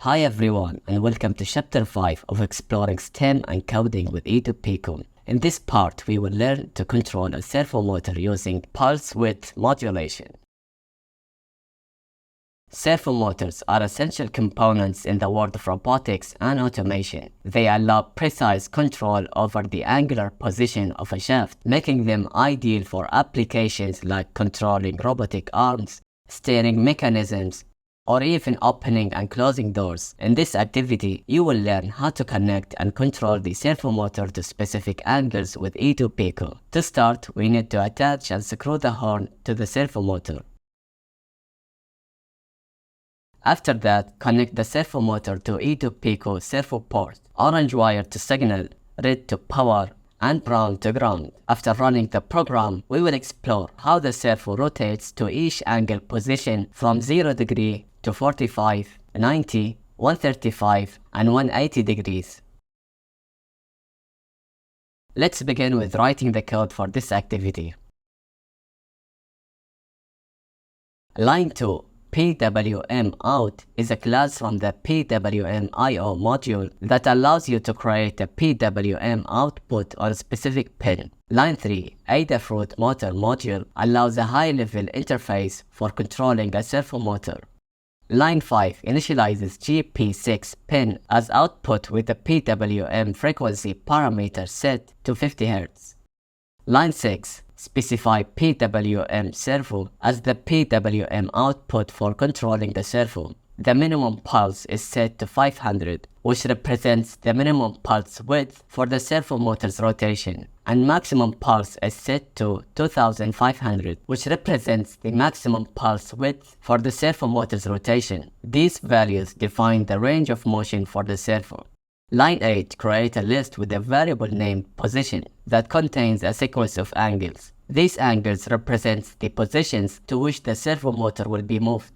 Hi everyone, and welcome to Chapter 5 of Exploring STEM and Coding with EDU PICO. In this part, we will learn to control a servo motor using pulse width modulation. Servo motors are essential components in the world of robotics and automation. They allow precise control over the angular position of a shaft, making them ideal for applications like controlling robotic arms, steering mechanisms, or even opening and closing doors. In this activity, you will learn how to connect and control the servo motor to specific angles with EDU PICO. To start, we need to attach and screw the horn to the servo motor. After that, connect the servo motor to EDU PICO servo port, orange wire to signal, red to power, and brown to ground. After running the program, we will explore how the servo rotates to each angle position from 0 degree to 45, 90, 135, and 180 degrees. Let's begin with writing the code for this activity. Line 2. PWM out is a class from the PWM IO module that allows you to create a PWM output on a specific pin. Line 3, Adafruit motor module allows a high-level interface for controlling a servo motor. Line 5 initializes GP6 pin as output with the PWM frequency parameter set to 50 Hz. Line 6 specify PWM servo as the PWM output for controlling the servo. The minimum pulse is set to 500, which represents the minimum pulse width for the servo motor's rotation, and maximum pulse is set to 2500, which represents the maximum pulse width for the servo motor's rotation. These values define the range of motion for the servo. Line 8 create a list with a variable named position that contains a sequence of angles. These angles represent the positions to which the servo motor will be moved.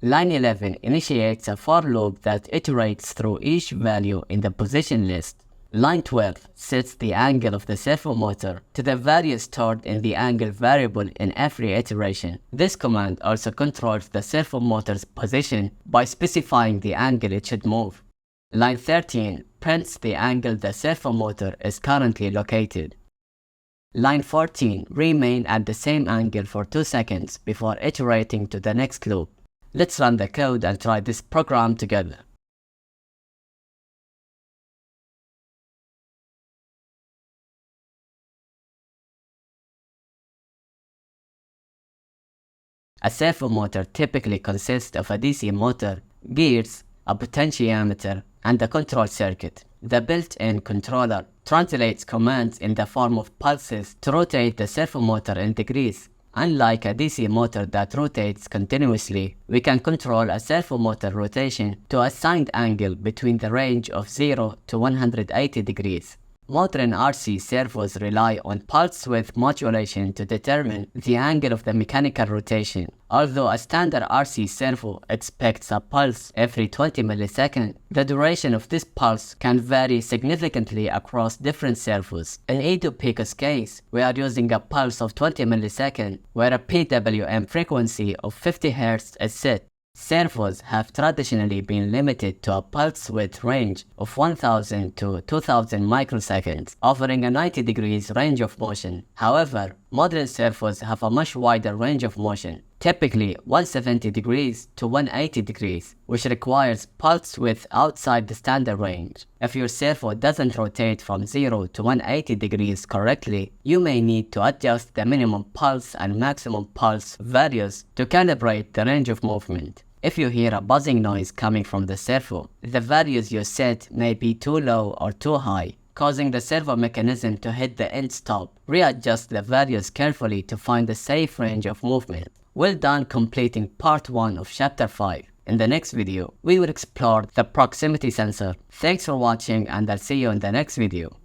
Line 11 initiates a for loop that iterates through each value in the position list. Line 12 sets the angle of the servo motor to the value stored in the angle variable in every iteration. This command also controls the servo motor's position by specifying the angle it should move. Line 13 prints the angle the servo motor is currently located. Line 14 remain at the same angle for 2 seconds before iterating to the next loop. Let's run the code and try this program together. A servo motor typically consists of a DC motor, gears, a potentiometer, and a control circuit. The built-in controller translates commands in the form of pulses to rotate the servo motor in degrees. Unlike a DC motor that rotates continuously, we can control a servo motor rotation to a assigned angle between the range of 0 to 180 degrees. Modern RC servos rely on pulse width modulation to determine the angle of the mechanical rotation. Although a standard RC servo expects a pulse every 20 milliseconds, the duration of this pulse can vary significantly across different servos. In EDU PICO's case, we are using a pulse of 20 milliseconds, where a PWM frequency of 50 Hz is set. Servos have traditionally been limited to a pulse width range of 1000 to 2000 microseconds, offering a 90 degrees range of motion. However, modern servos have a much wider range of motion, typically 170 degrees to 180 degrees, which requires pulse width outside the standard range. If your servo doesn't rotate from 0 to 180 degrees correctly, you may need to adjust the minimum pulse and maximum pulse values to calibrate the range of movement. If you hear a buzzing noise coming from the servo, the values you set may be too low or too high, causing the servo mechanism to hit the end stop. Readjust the values carefully to find a safe range of movement. Well done completing part 1 of chapter 5. In the next video, we will explore the proximity sensor. Thanks for watching, and I'll see you in the next video.